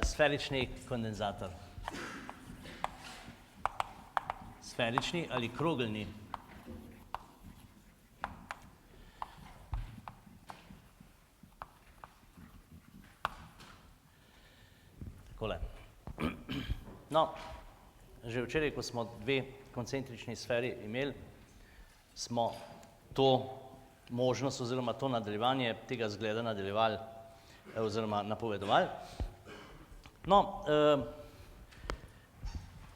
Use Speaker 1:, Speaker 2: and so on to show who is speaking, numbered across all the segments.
Speaker 1: Sferični kondenzator. Sferični ali krogelni. Takole. No, že včeraj, ko smo dve koncentrični sferi imeli, smo to možnost oziroma to nadaljevanje tega zgleda nadaljevali oziroma napovedovali. No,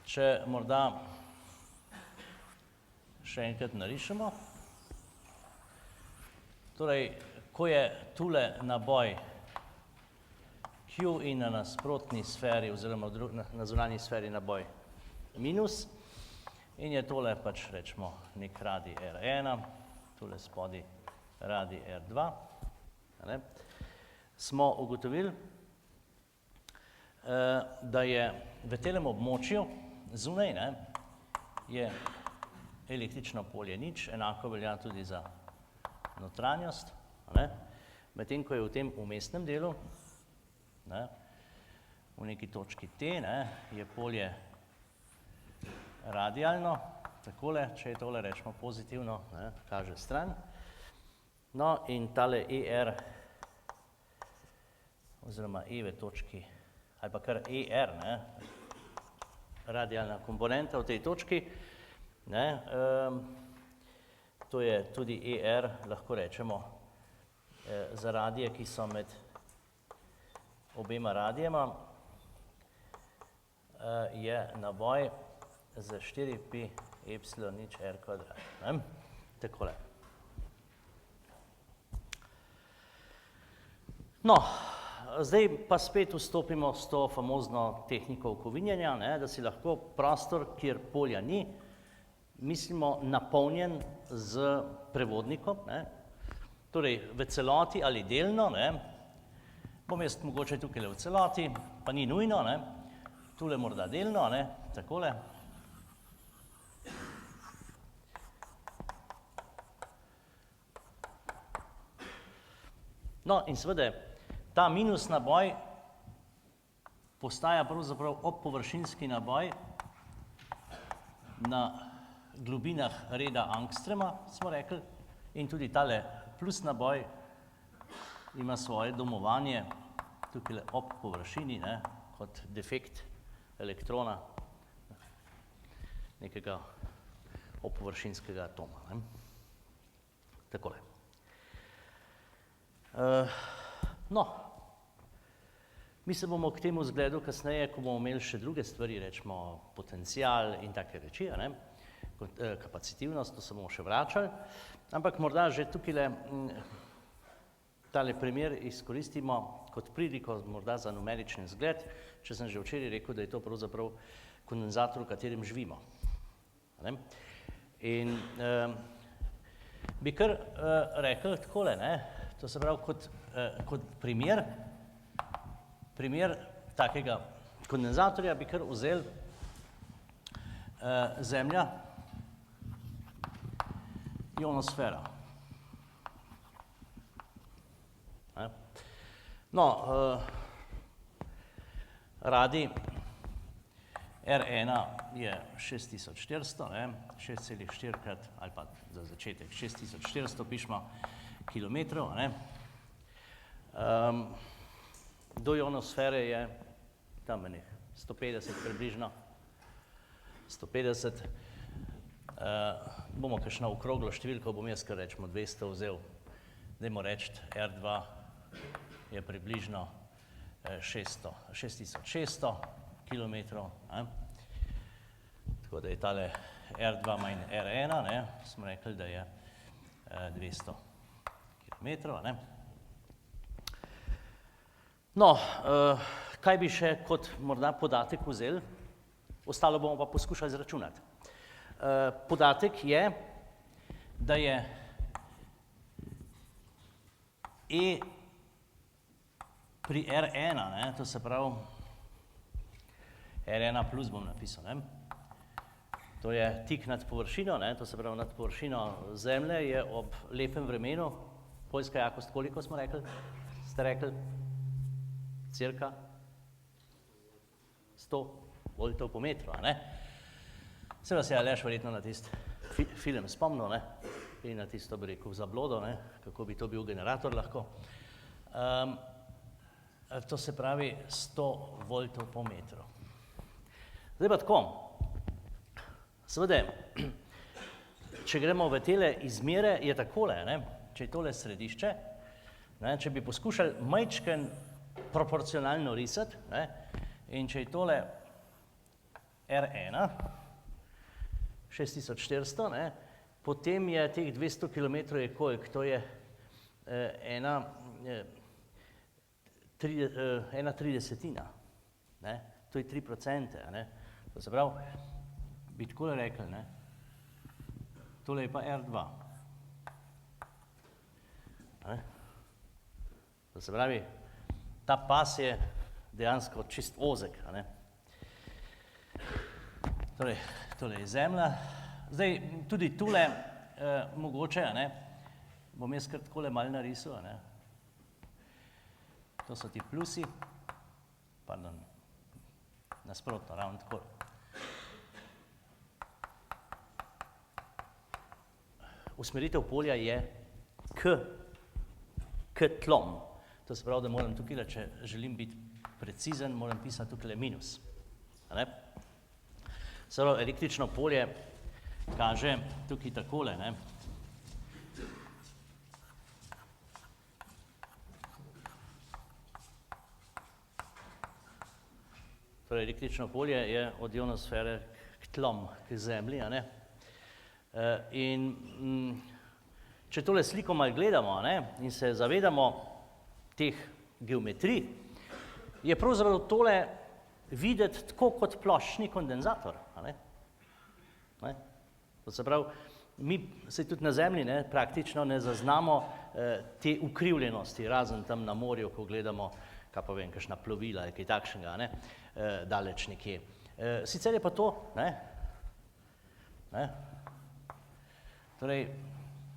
Speaker 1: če morda še enkrat narišemo. Torej, ko je tule naboj Q in na nasprotni sferi oziroma na zunanji sferi naboj minus in je tole pač rečemo nek radij R1, tule spodaj radij R2, smo ugotovili, da je v telem območju zunaj je električno polje nič, enako velja tudi za notranjost, medtem ko je v tem vmesnem delu, v neki točki T, je polje radialno, takole, če je tole rečemo pozitivno, kaže stran. No in tale ER, oziroma E v točki, ali pa kar ER, radialna komponenta v tej točki, to je tudi ER, lahko rečemo, za radije, ki so med obema radijema, je naboj za 4pi epsilon nič R kvadrat. Takole. No, zdaj pa spet vstopimo s to famozno tehniko okovinjanja, da si lahko prostor, kjer polja ni, mislimo napolnjen z prevodnikom, torej v celoti ali delno, bom jaz mogoče tukaj v celoti, pa ni nujno, tule morda delno, takole. No in seveda, ta minus naboj postaja pravzaprav obpovršinski naboj na globinah reda Angstrema, smo rekli, in tudi tale plus naboj ima svoje domovanje tukaj ob površini, kot defekt elektrona nekega obpovršinskega atoma. Takole. No, mi se bomo k temu zgledu kasneje, ko bomo imeli še druge stvari, rečemo potencial in take reči, kapacitivnost, to se bomo še vračali, ampak morda že tukaj tale primer izkoristimo kot priliko morda za numeričen zgled, če sem že včeraj rekel, da je to pravzaprav kondenzator, v katerem živimo. In bi kar rekel takole, to se pravi kot primer takega kondenzatorja bi kar vzeli Zemlja, ionosfera. No, radij R1 je 6400, 6,4 krat, ali pa za začetek 6400 pišemo kilometrov. Do ionosfere je tam 150 približno, 150. Bomo kakšno okroglo številko, bom jaz kar rečemo 200 vzel, dajmo reči R2 je približno 6600 kilometrov, tako da je tale R2 manj R1, smo rekli, da je 200 kilometrov. No, kaj bi še kot morda podatek vzeli, ostalo bomo pa poskušali izračunati. Podatek je, da je E pri R1, to se pravi, R1 plus bom napisal, to je tik nad površino, to se pravi nad površino Zemlje je ob lepem vremenu, poljska jakost koliko smo rekli? Ste rekli? Cirka 100 voltov po metru, a ne. Seveda se je Aleš verjetno na tisti film spomnil, ne, in na tisto, bi rekel, zablodo, ne, kako bi to bil generator lahko. To se pravi 100 voltov po metru. Zdaj pa tako, seveda, če gremo v tele izmere, je takole, ne, če je tole središče, ne, če bi poskušali majčken proporcionalno risati, ne, in če je tole R1, 6400, ne, potem je teh 200 km je koliko, to je ena tridesetina, ne, to je 3%, ne, to se pravi, bi takole rekli, ne, tole je pa R2, ne, to se pravi, ta pas je dejansko čist ozek, a ne. Torej, tole je Zemlja. Zdaj, tudi tule, mogoče, a ne, bom jaz kar takole malo narisal, a ne. To so ti plusi, pardon, nasprotno, ravno tako. Usmeritev polja je k tlom. To se pravi, da moram tukaj, če želim biti precizen, moram pisati tukaj minus. A ne? Se pravi, električno polje kaže tukaj takole, ne. Torej, električno polje je od ionosfere k tlom, k Zemlji, a ne. In če tole sliko malo gledamo, a ne, in se zavedamo teh geometrij, je pravzaprav tole videti tako kot ploščni kondenzator, a ne. Ne? To se pravi, mi se tudi na Zemlji, ne, praktično ne zaznamo te ukrivljenosti, razen tam na morju, ko gledamo, kaj pa vem, kakšna plovila, kaj takšnega, ne, daleč nekje. Sicer je pa to, ne, torej,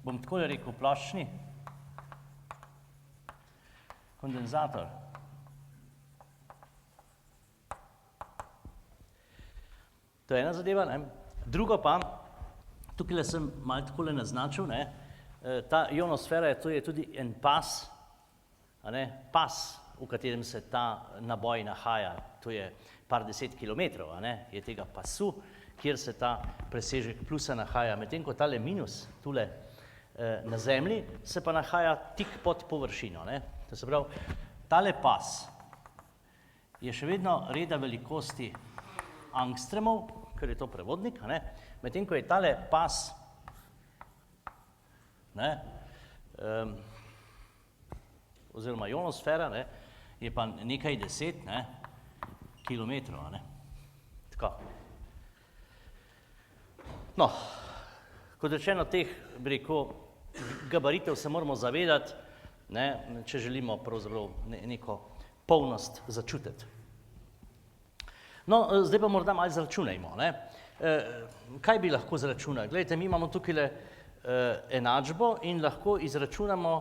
Speaker 1: bom takole rekel, ploščni kondenzator. To je ena zadeva, ne. Drugo pa, tukaj sem malo takole naznačil, ne, ta ionosfera, to je tudi en pas, a ne, pas, v katerem se ta naboj nahaja, to je par 10 kilometrov, a ne, je tega pasu, kjer se ta presežek plusa nahaja, medtem ko tale minus tule na Zemlji se pa nahaja tik pod površino, ne. To se pravi, tale pas je še vedno reda velikosti angstremov, ker je to prevodnik, a ne, medtem ko je tale pas, ne, oziroma ionosfera, ne, je pa nekaj 10, ne, kilometrov, a ne. Tako. No, kot rečeno, teh, bi rekel, gabaritev se moramo zavedati, ne, če želimo pravzaprav neko polnost začutiti. No, zdaj pa morda malo zračunajmo, ne. Kaj bi lahko zračunali? Glejte, mi imamo tukaj enačbo in lahko izračunamo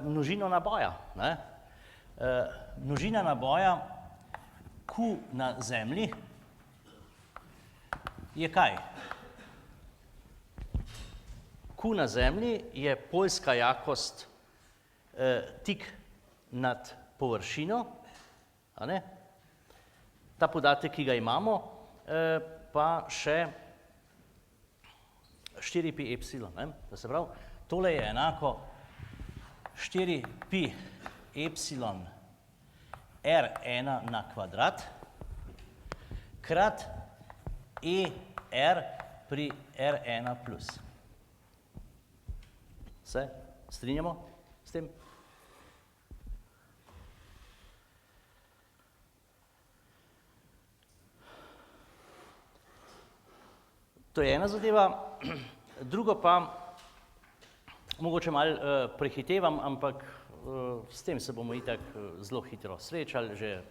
Speaker 1: množino naboja, ne. Množina naboja Q na Zemlji je kaj? Q na Zemlji je poljska jakost tik nad površino, a ne? Ta podatek, ki ga imamo, pa še 4pi epsilon, ne? To se pravi, tole je enako 4pi epsilon R1 na kvadrat krat ER pri R1 plus. Se strinjamo s tem? To je ena zadeva, drugo pa, mogoče malo prehitevam, ampak s tem se bomo itak zelo hitro srečali, že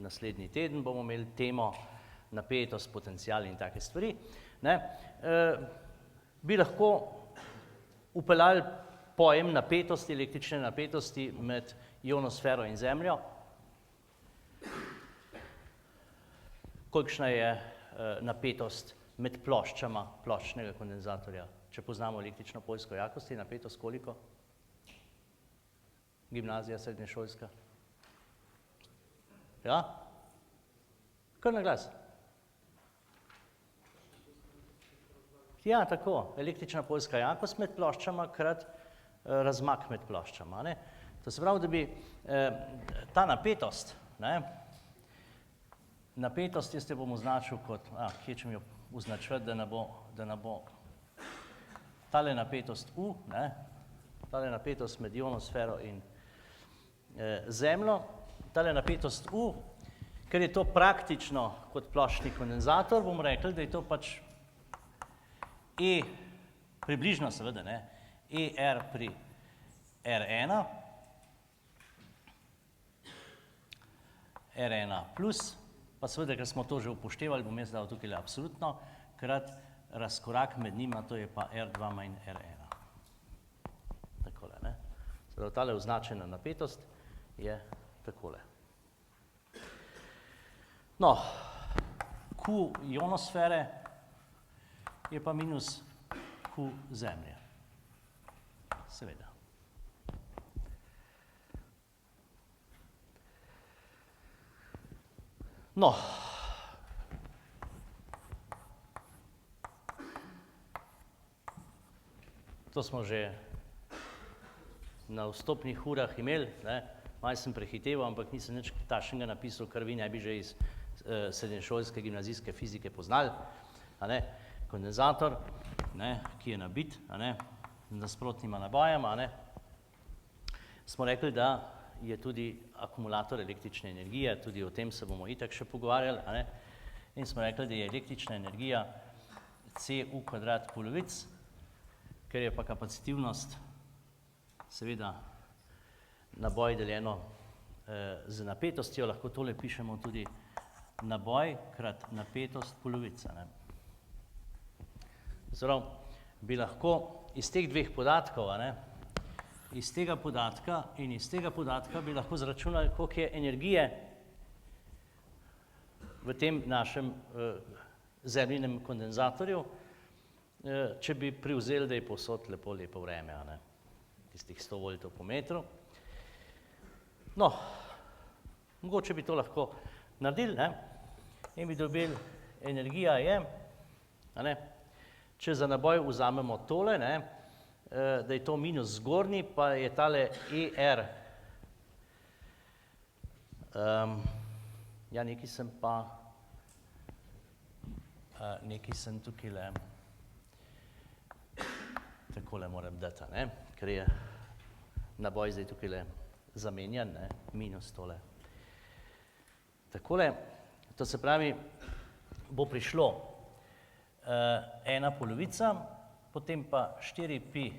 Speaker 1: naslednji teden bomo imeli temo napetost, potencial in take stvari, ne. Bi lahko vpeljali pojem napetosti, električne napetosti med ionosfero in Zemljo. kolikšna je napetost med ploščama ploščnega kondenzatorja. Če poznamo električno poljsko jakost, je napetost koliko? Gimnazija srednješolska. Ja? Kar na glas. Ja, tako, električna poljska jakost med ploščama krat razmak med ploščama. Ne? To se pravi, da bi ta napetost, ne? Napetost jaz te bom označil kot, kje če mi jo označiti, da ne bo tale napetost U, ne? Tale napetost med ionosfero in Zemljo, tale napetost U, ker je to praktično kot ploščni kondenzator, bomo rekli, da je to pač približno seveda, ne, ER pri R1, R1 plus, pa seveda, ker smo to že upoštevali, bom jaz dal tukaj absolutno, krat razkorak med njima, to je pa R2 manj R1. Takole, ne. Zdaj, tale označena napetost je takole. No, Q ionosfere je pa minus Q Zemlje. Seveda. No, to smo že na vstopnih urah imeli, ne, malo sem prehiteval, ampak nisem nič takšnega napisal, kar vi ne bi že iz srednješolske gimnazijske fizike poznali, a ne, kondenzator, ne, ki je nabit, a ne, z nasprotnima nabojama, a ne, smo rekli, da je tudi akumulator električne energije, tudi o tem se bomo itak še pogovarjali, a ne, in smo rekli, da je električna energija CU kvadrat polovic, ker je pa kapacitivnost seveda naboj deljeno z napetostjo, lahko tole pišemo tudi naboj krat napetost polovica, ne. Zdaj, bi lahko iz teh dveh podatkov, a ne, iz tega podatka in iz tega podatka bi lahko zračunali, koliko je energije v tem našem zemljinem kondenzatorju, če bi privzeli, da je povsod lepo vreme, a ne, tistih 100 voltov po metru. No, mogoče bi to lahko naredili, ne, in bi dobili, energija je, a ne, če za naboj vzamemo tole, ne, da je to minus zgornji, pa je tale ER. Ja, nekaj sem tukajle, takole moram dati, ne, ker je naboj zdaj tukajle zamenjan, ne, minus tole. Takole, to se pravi, bo prišlo ena polovica, potem pa 4pi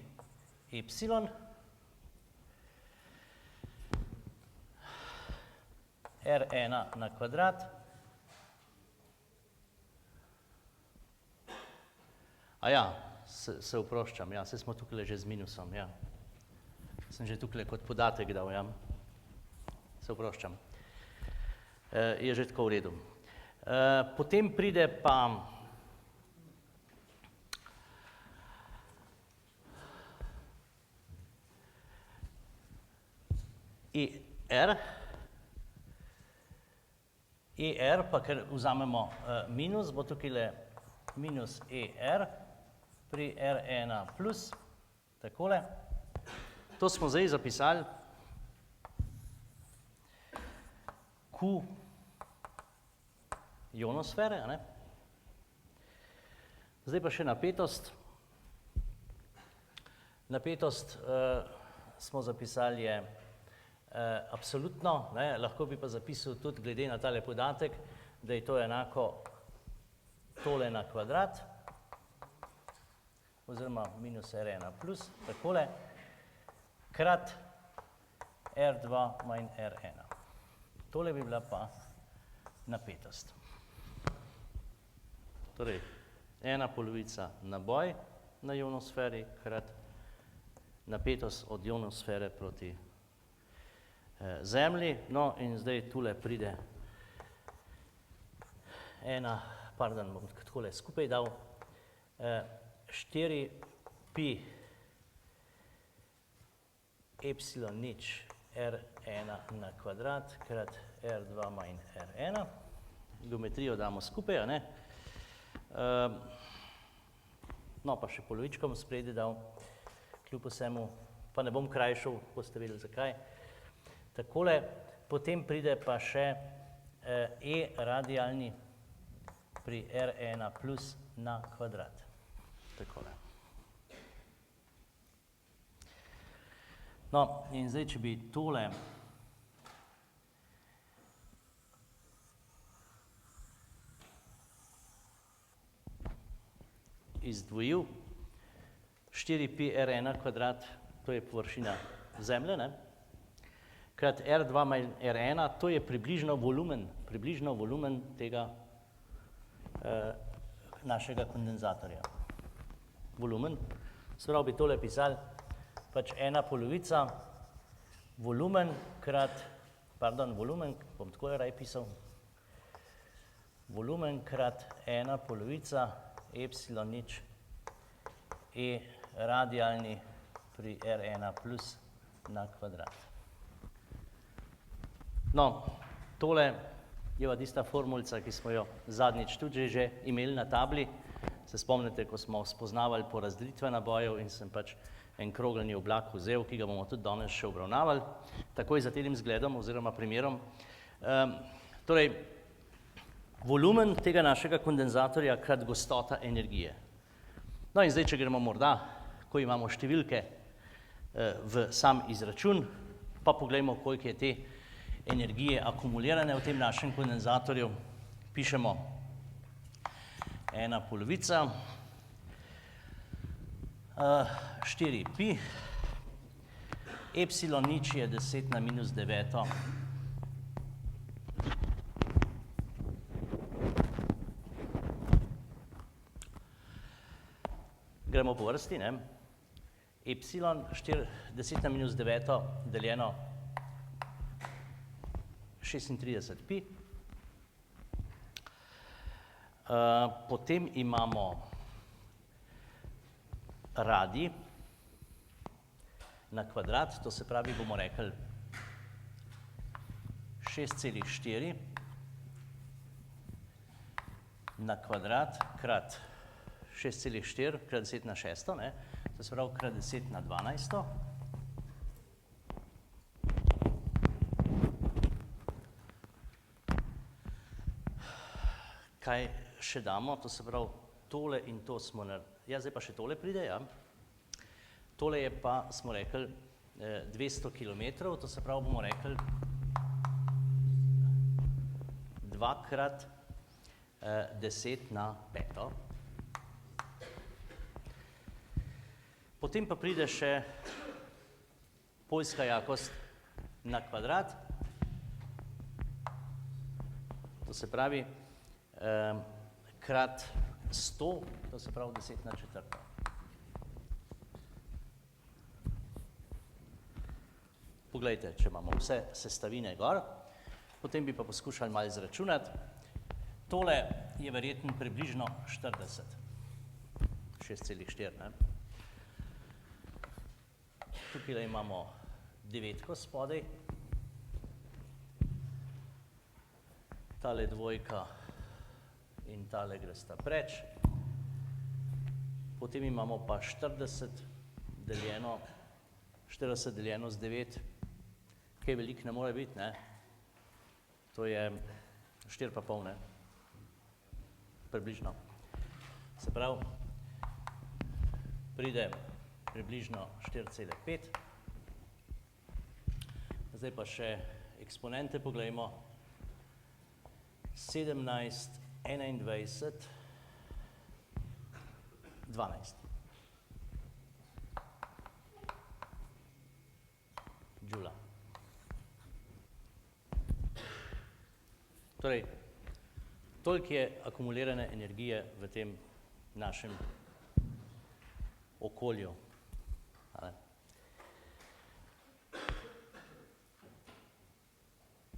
Speaker 1: epsilon, R1 na kvadrat, se oproščam, ja, saj smo tukaj že z minusom, ja. Sem že tukaj kot podatek dal, ja. Se oproščam. Je že tako v redu. Potem pride pa ER, pa ker vzamemo minus, bo tukaj minus ER pri R1 plus, takole. To smo zdaj zapisali Q ionosfere, a ne. Zdaj pa še napetost. Napetost smo zapisali je absolutno, ne, lahko bi pa zapisal tudi glede na tale podatek, da je to enako tole na kvadrat, oziroma minus R1 plus, takole, krat R2 manj R1. Tole bi bila pa napetost. Torej, ena polovica naboj na ionosferi krat napetost od ionosfere proti Zemlji, no in zdaj tule pride bom takole skupaj dal, 4 pi epsilon nič R1 na kvadrat krat R2 manj R1. Geometrijo damo skupaj, a ne? No, pa še polovičkom spredi dal, kljub vsemu, pa ne bom krajšal, boste vedeli zakaj. Takole, potem pride pa še E radialni pri R1 plus na kvadrat. Takole. No, in zdaj, če bi tole izdvojil, 4pi R1 kvadrat, to je površina Zemlje, ne? Krat R2 manj R1, to je približno volumen tega našega kondenzatorja. Volumen, se pravi, bi tole pisali, pač ena polovica, volumen, bom tako raj pisal, volumen krat ena polovica epsilon nič E radialni pri R1 plus na kvadrat. No, tole je pa tista formulca, ki smo jo zadnjič tudi že imeli na tabli. Se spomnite, ko smo spoznavali porazdelitve nabojev in sem pač en krogelni oblak vzel, ki ga bomo tudi danes še obravnavali, takoj za tem zgledom oziroma primerom. Torej, volumen tega našega kondenzatorja krat gostota energije. No in zdaj, če gremo morda, ko imamo številke v sam izračun, pa poglejmo, koliko je te energije akumulirane v tem našem kondenzatorju. Pišemo ena polovica, 4 pi, epsilon nič je 10 na minus 9. Gremo po vrsti, ne? Epsilon 10 na minus 9 deljeno 36 pi. Potem imamo radij na kvadrat, to se pravi, bomo rekli 6,4 na kvadrat krat 6,4 krat 10 na 6, ne? To se pravi krat 10 na 12. Kaj še damo, to se pravi tole in to smo naredili. Ja, zdaj pa še tole pride, ja. Tole je pa, smo rekli, 200 kilometrov, to se pravi, bomo rekli 2 krat 10 na 5. Potem pa pride še poljska jakost na kvadrat, to se pravi krat 100, to se pravi 10 na 4. Poglejte, če imamo vse sestavine gor, potem bi pa poskušali malo izračunati. Tole je verjetno približno 40, 6,4, ne? Tukaj imamo 9 spodaj, tale dvojka in tale gresta preč, potem imamo pa 40 deljeno z 9, kaj veliko ne more biti, ne? To je 4,5, ne? Približno. Se pravi, pride približno 4,5. Zdaj pa še eksponente poglejmo. 17, 21, 12. Džula. Torej, toliko je akumulirane energije v tem našem okolju.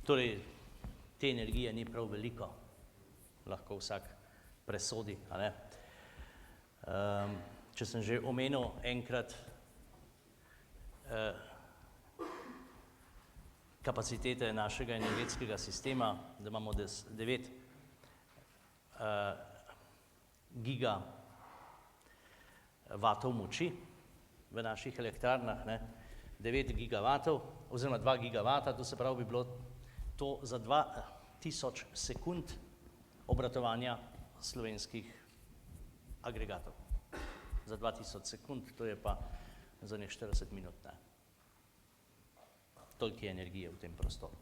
Speaker 1: Torej, te energije ni prav veliko lahko vsak presodi, a ne. Če sem že omenil enkrat kapacitete našega energetskega sistema, da imamo 9 gigavatov moči v naših elektrarnah, ne, 9 gigavatov oziroma 2 gigavata, to se pravi, bi bilo to za 2000 sekund obratovanja slovenskih agregatov. Za 2000 sekund, to je pa za 40 minut, ne. Toliko je energije v tem prostoru.